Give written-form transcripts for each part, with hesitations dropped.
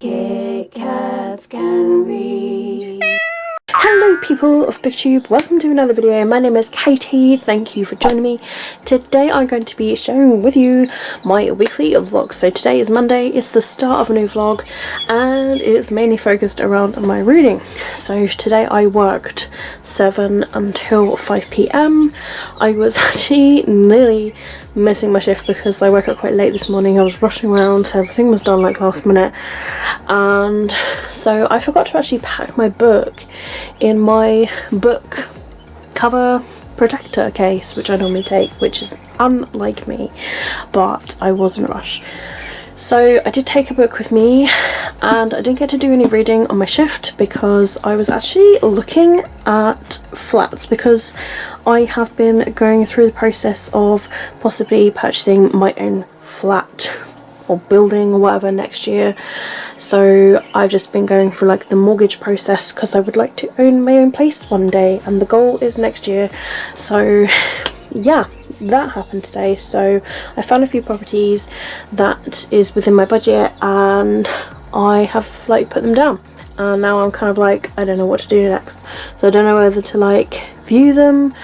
Kitkatscanread. Hello people of BookTube, welcome to another video. My name is Katie, thank you for joining me. Today I'm going to be sharing with you my weekly vlog. So today is Monday, it's the start of a new vlog and it's mainly focused around my reading. So today I worked 7 until 5 PM. I was actually nearly missing my shift because I woke up quite late this morning. I was rushing around, so everything was done like last minute, and so I forgot to actually pack my book in my book cover protector case, which I normally take, which is unlike me, but I was in a rush. So I did take a book with me and I didn't get to do any reading on my shift because I was actually looking at flats, because I have been going through the process of possibly purchasing my own flat or building or whatever next year. So I've just been going through like the mortgage process because I would like to own my own place one day and the goal is next year. So yeah, that happened today. So I found a few properties that is within my budget and I have like put them down, and now I'm kind of like, I don't know what to do next. So I don't know whether to like view them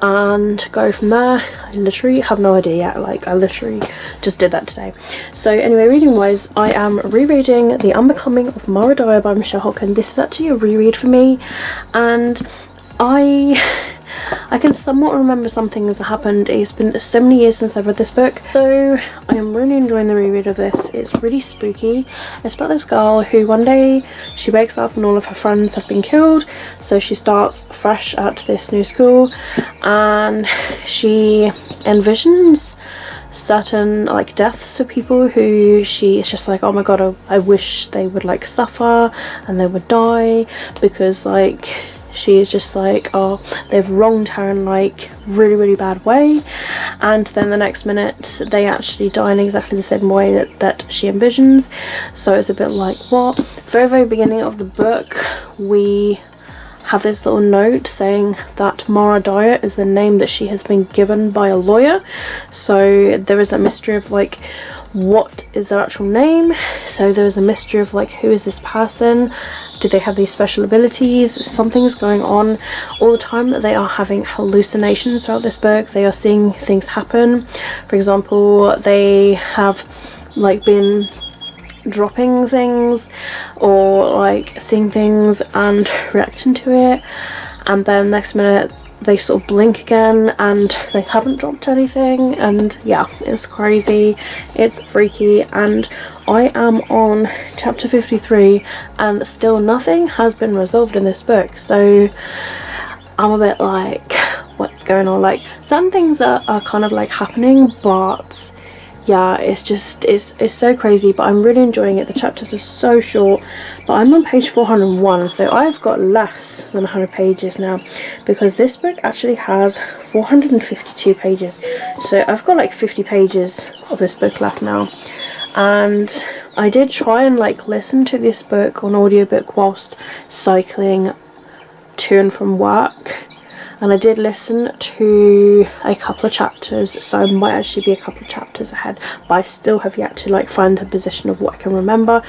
and go from there. I literally have no idea yet. Like I literally just did that today. So anyway, reading wise, I am rereading The Unbecoming of Maura Dyer by Michelle Hockin. This is actually a reread for me, and I can somewhat remember some things that happened. It's been so many years since I've read this book, so I am really enjoying the reread of this. It's really spooky. It's about this girl who one day she wakes up and all of her friends have been killed, so she starts fresh at this new school and she envisions certain like deaths of people who she is just like, oh my god, I wish they would like suffer and they would die, because like she is just like, oh, they've wronged her in like really bad way, and then the next minute they actually die in exactly the same way that she envisions. So it's a bit like, what? Very beginning of the book we have this little note saying that Maura Dyer is the name that she has been given by a lawyer. So there is a mystery of like, what is their actual name? So there is a mystery of like, who is this person? Do they have these special abilities? Something's going on all the time. That they are having hallucinations throughout this book. They are seeing things happen. For example, they have like been dropping things or like seeing things and reacting to it, and then next minute they sort of blink again and they haven't dropped anything. And yeah, it's crazy, it's freaky, and I am on chapter 53 and still nothing has been resolved in this book. So I'm a bit like, what's going on? Like some things are kind of like happening, but yeah, it's just it's so crazy, but I'm really enjoying it. The chapters are so short, but I'm on page 401, so I've got less than 100 pages now, because this book actually has 452 pages. So I've got like 50 pages of this book left now. And I did try and like listen to this book on audiobook whilst cycling to and from work, and I did listen to a couple of chapters, so I might actually be a couple of chapters ahead, but I still have yet to like find a position of what I can remember.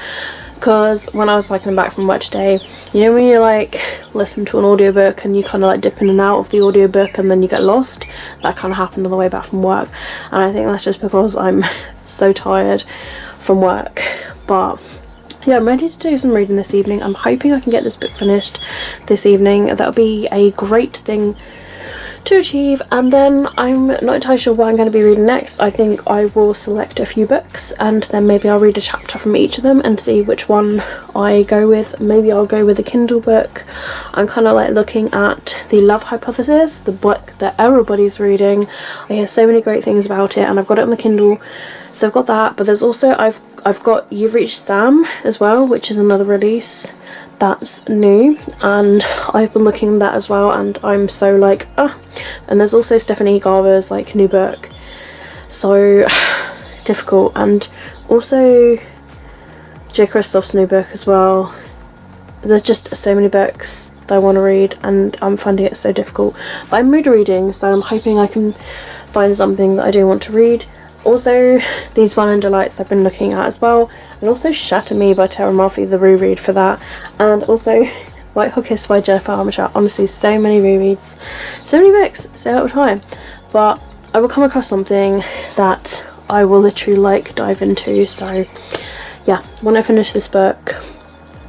Because when I was cycling back from work today, you know when you like listen to an audiobook and you kind of like dip in and out of the audiobook and then you get lost? That kind of happened on the way back from work, and I think that's just because I'm so tired from work. But yeah, I'm ready to do some reading this evening. I'm hoping I can get this book finished this evening. That would be a great thing to achieve. And then I'm not entirely sure what I'm going to be reading next. I think I will select a few books and then maybe I'll read a chapter from each of them and see which one I go with. Maybe I'll go with a Kindle book. I'm kind of like looking at The Love Hypothesis, the book that everybody's reading. I hear so many great things about it and I've got it on the Kindle, so I've got that. But there's also I've got You've Reached Sam as well, which is another release that's new, and I've been looking at that as well, and I'm so like, and there's also Stephanie Garber's like new book, so difficult, and also J. Kristoff's new book as well. There's just so many books that I want to read and I'm finding it so difficult, but I'm mood reading, so I'm hoping I can find something that I do want to read. Also, these Fun and Delights I've been looking at as well, and also Shatter Me by Tara Murphy, the reread for that, and also White Hot Kiss by Jennifer Armitage. Honestly, so many rereads, so many books, so little time. But I will come across something that I will literally like dive into. So yeah, when I finish this book,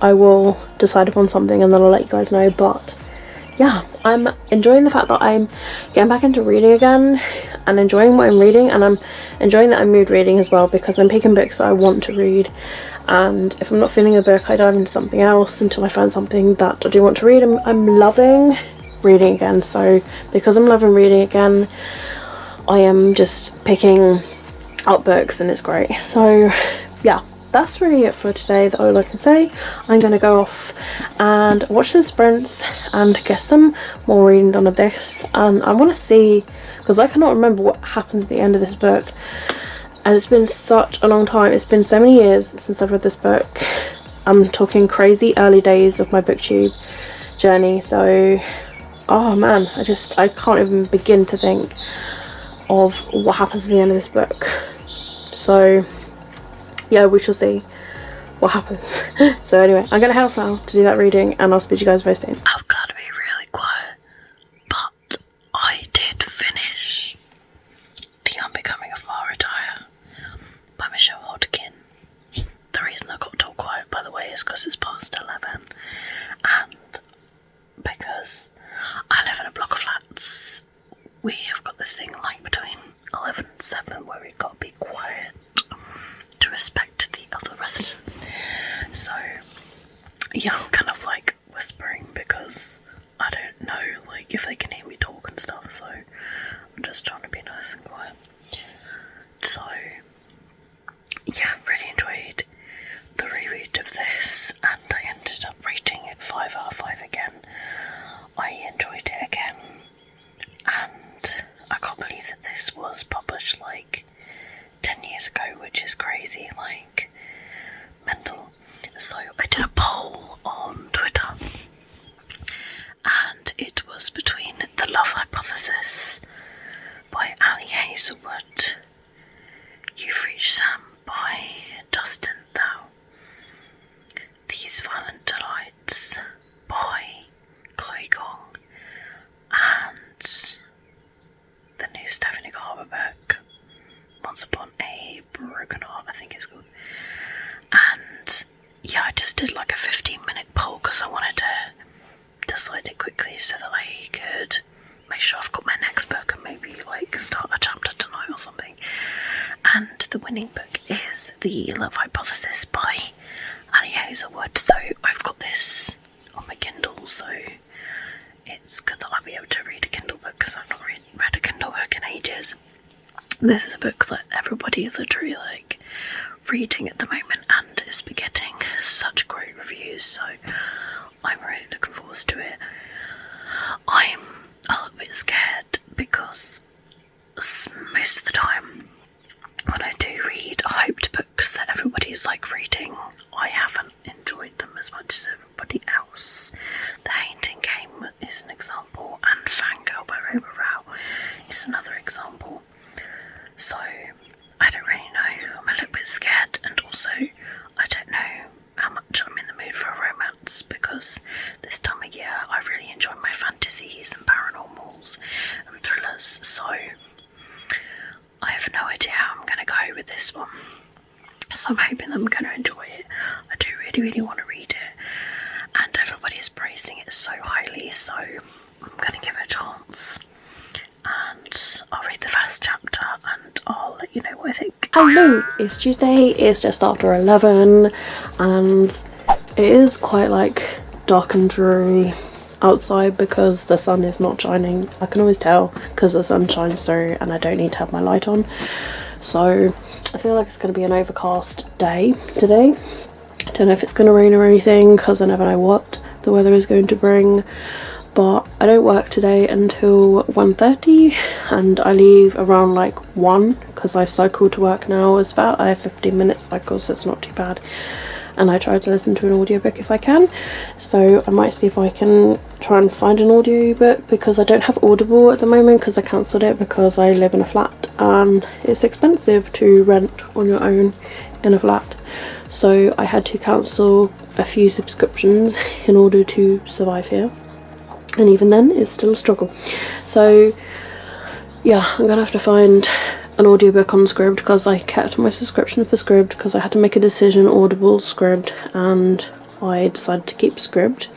I will decide upon something and then I'll let you guys know. But yeah, I'm enjoying the fact that I'm getting back into reading again and enjoying what I'm reading, and I'm enjoying that I'm mood reading as well, because I'm picking books that I want to read, and if I'm not feeling a book I dive into something else until I find something that I do want to read. I'm loving reading again, so because I'm loving reading again, I am just picking up books and it's great. So yeah, that's really it for today. That's all I can say. I'm going to go off and watch some sprints and get some more reading done of this, and I want to see, because I cannot remember what happens at the end of this book, and it's been such a long time. It's been so many years since I've read this book. I'm talking crazy early days of my booktube journey, so oh man, I can't even begin to think of what happens at the end of this book. So yeah, we shall see what happens. So anyway, I'm going to head off now to do that reading, and I'll speak to you guys very soon. I've got to be really quiet, but I did finish The Unbecoming of Maura Dyer by Michelle Hodkin. The reason I got told quiet, by the way, is because it's past 11, and because I live in a block of flats. We have got this thing like between 11 and 7 where we've got to be quiet to respect the other residents. So yeah, I'm kind of like whispering because I don't know like if they can hear me talk and stuff, so I'm just trying to be nice and quiet. So yeah, really enjoyed the reread of this, and I ended up rating it 5 out of 5 again. I enjoyed it again, and I can't believe that this was published like 10 years ago, which is crazy, like mental. So I did a poll on Twitter, and it was between The Love Hypothesis by Ali Hazelwood, You've Reached Sam by Dustin Thou, These Violent Delights by Chloe Gong, and the new Stephanie Garber book, Once Upon a Broken Heart, I think it's called. And yeah, I just did like a 15-minute poll because I wanted to decide it quickly so that I could make sure I've got my next book and maybe like start a chapter tonight or something. And the winning book is The Love Hypothesis by Ali Hazelwood. So I've got this on my Kindle, so it's good that I'll be able to read a Kindle book because I've not read a Kindle book in ages. This is a book that everybody is literally like reading at the moment, and it's been getting such great reviews, so I'm really looking forward to it. I'm a little bit scared because most of the time when I do read hyped books that everybody's like reading, I haven't enjoyed them as much as everybody else. The Haunting Game is an example, and Fangirl by Roma Rao is another example. So I don't really know. I'm a little bit scared, and also I don't know how much I'm in the mood for a romance, because this time of year I really enjoy my fantasies and paranormals and thrillers, so I have no idea how I'm going to go with this one. So I'm hoping that I'm going to enjoy it. I do really want to read it, and everybody is praising it so highly, so I'm going to give it a chance. And I'll read the first chapter and I'll let you know what I think. Hello, it's Tuesday, it's just after 11, and it is quite like dark and dreary outside because the sun is not shining. I can always tell because the sun shines through and I don't need to have my light on. So I feel like it's going to be an overcast day today. I don't know if it's going to rain or anything because I never know what the weather is going to bring. But I don't work today until 1:30, and I leave around like 1 because I cycle to work now. It's about a 15-minute cycle, so it's not too bad. and I try to listen to an audiobook if I can. So I might see if I can try and find an audiobook, because I don't have Audible at the moment because I cancelled it because I live in a flat and it's expensive to rent on your own in a flat. So I had to cancel a few subscriptions in order to survive here, and even then it's still a struggle. So yeah, I'm gonna have to find an audiobook on Scribd, because I kept my subscription for Scribd because I had to make a decision, Audible, Scribd, and I decided to keep Scribd.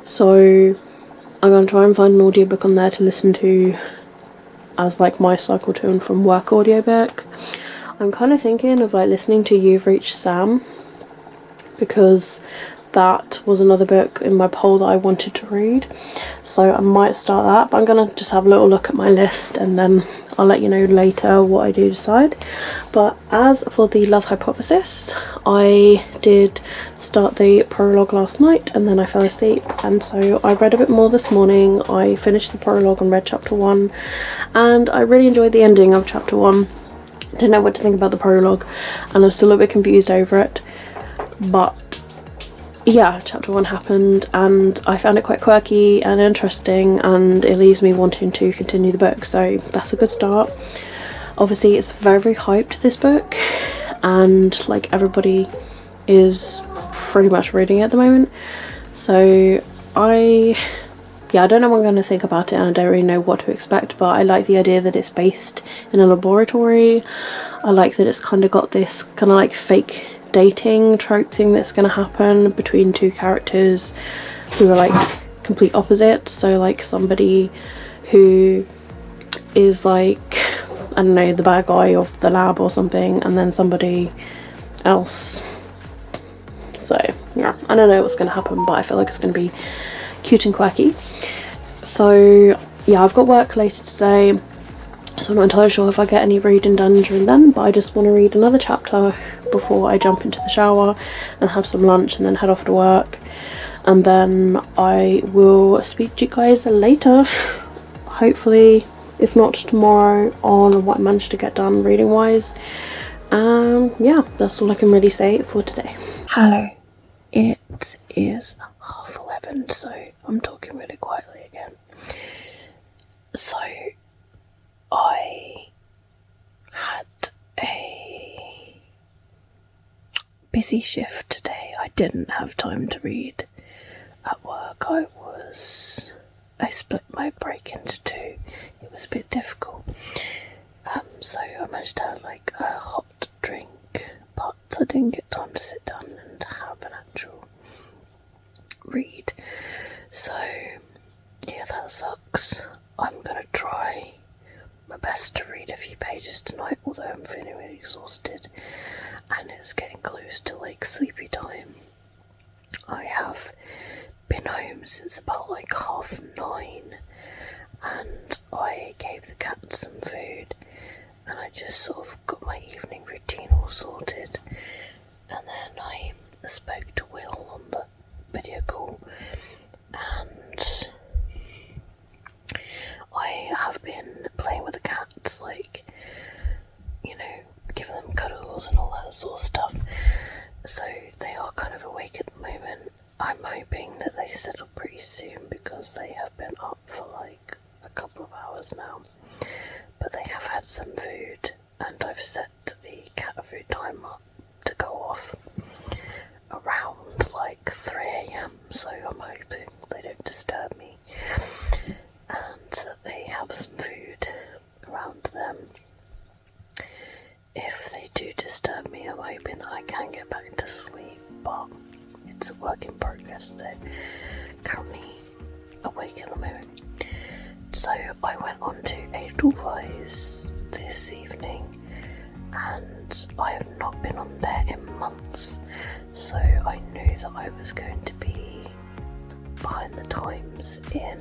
So I'm going to try and find an audiobook on there to listen to as like my cycle to and from work audiobook. I'm kind of thinking of like listening to You've Reached Sam, because that was another book in my poll that I wanted to read. So I might start that, but I'm going to just have a little look at my list and then I'll let you know later what I do decide. But as for the Love Hypothesis, I did start the prologue last night and then I fell asleep, and so I read a bit more this morning. I finished the prologue and read chapter 1, and I really enjoyed the ending of chapter 1. Didn't know what to think about the prologue and I'm still a bit confused over it, but yeah, chapter 1 happened and I found it quite quirky and interesting, and it leaves me wanting to continue the book, so that's a good start. Obviously it's very, very hyped, this book, and like everybody is pretty much reading it at the moment, so I don't know what I'm going to think about it, and I don't really know what to expect, but I like the idea that it's based in a laboratory. I like that it's kind of got this kind of like fake dating trope thing that's going to happen between two characters who are like complete opposites. So like somebody who is like, I don't know, the bad guy of the lab or something, and then somebody else. So yeah, I don't know what's going to happen, but I feel like it's going to be cute and quirky. So yeah, I've got work later today, so I'm not entirely sure if I get any reading done during then, but I just want to read another chapter before I jump into the shower and have some lunch and then head off to work, and then I will speak to you guys later, hopefully, if not tomorrow, on what I managed to get done reading wise. Yeah, that's all I can really say for today. Hello, it is 11:30, so I'm talking really quietly again. So I had a busy shift today. I didn't have time to read at work. I split my break into two. It was a bit difficult. So I managed to have like a hot drink, but I didn't get time to sit down and have an actual read. So yeah, that sucks. I'm gonna try my best to read a few pages tonight, although I'm feeling really exhausted and it's getting close to like sleepy time. I have been home since about like 9:30, and I gave the cat some food and I just sort of got my evening routine all sorted, and then I spoke to Will on the video call, and I have been playing with the cats, like, you know, giving them cuddles and all that sort of stuff, so they are kind of awake at the moment. I'm hoping that they settle pretty soon because they have been up for like a couple of hours now, but they have had some food and I've set the cat food timer to go off around like 3 AM, so I'm hoping they don't disturb me and that they have some food around them. If they do disturb me, I'm hoping that I can get back to sleep, but it's a work in progress. They're currently awake at the moment. So I went on to Edelweiss this evening and I have not been on there in months, so I knew that I was going to be behind the times in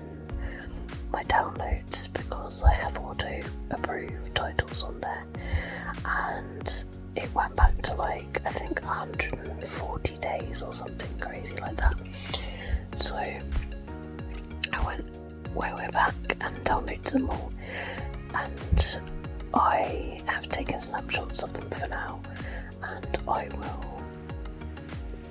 my downloads because I have auto approved titles on there, and it went back to like I think 140 days or something crazy like that. So I went way back and downloaded them all, and I have taken snapshots of them for now, and I will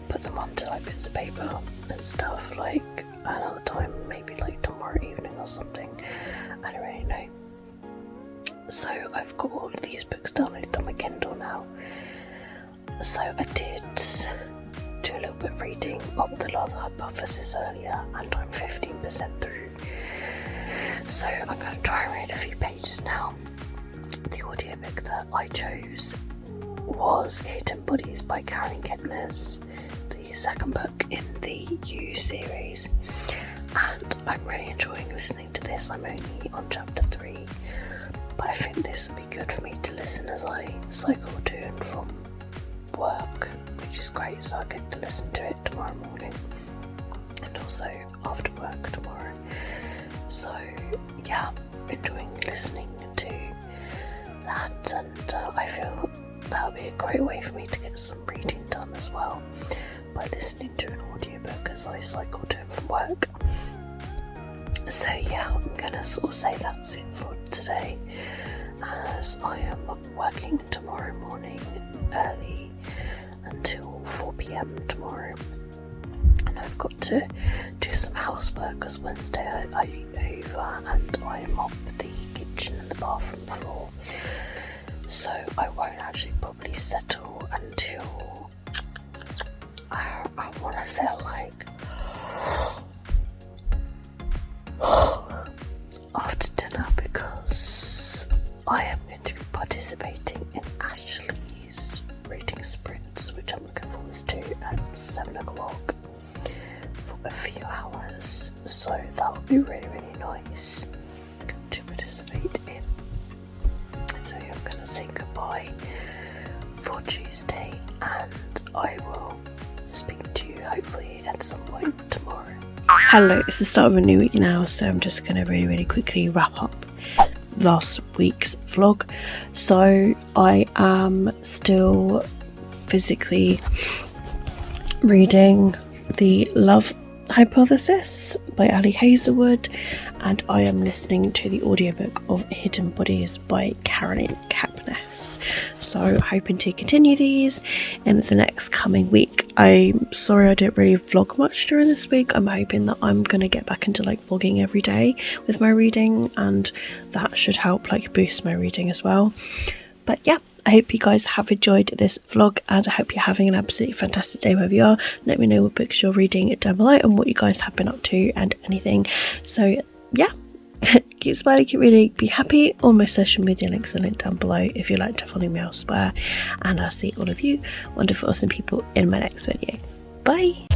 put them onto like bits of paper and stuff like another time, maybe like tomorrow evening or something. I don't really know. So I've got all of these books downloaded on my Kindle now. So I did do a little bit of reading of The Love Hypothesis earlier, and I'm 15% through. So I'm going to try and read a few pages now. The audiobook that I chose was Hidden Bodies by Karen Kipnis, the second book in the You series, and I'm really enjoying listening to this. I'm only on chapter 3, but I think this would be good for me to listen as I cycle to and from work, which is great, so I get to listen to it tomorrow morning and also after work tomorrow. So yeah, enjoying listening to that, and I feel that would be a great way for me to get some reading done as well, by listening to an audiobook as I cycle to and from work. So yeah, I'm gonna sort of say that's it for today, as I am working tomorrow morning early until 4 PM tomorrow, and I've got to do some housework because Wednesday I hoover and I mop the kitchen and the bathroom floor, so I won't actually probably settle until I want to say like after dinner, because I am going to be participating in Ashley's reading sprints, which I'm looking forward to, at 7 o'clock for a few hours, so that would be really, really nice to participate in. So I'm going to say goodbye for Tuesday, and I will speak to you hopefully at some point tomorrow. Hello, it's the start of a new week now, so I'm just going to really quickly wrap up last week's vlog. So I am still physically reading The Love Hypothesis by Hazelwood, and I am listening to the audiobook of Hidden Bodies by Karen Kipnis. So hoping to continue these in the next coming week. I'm sorry I didn't really vlog much during this week. I'm hoping that I'm going to get back into like vlogging every day with my reading, and that should help like boost my reading as well. But yeah, I hope you guys have enjoyed this vlog, and I hope you're having an absolutely fantastic day wherever you are. Let me know what books you're reading down below and what you guys have been up to and anything. So yeah, keep smiling, keep reading, be happy. All my social media links are linked down below if you'd like to follow me elsewhere, and I'll see all of you wonderful awesome people in my next video. Bye.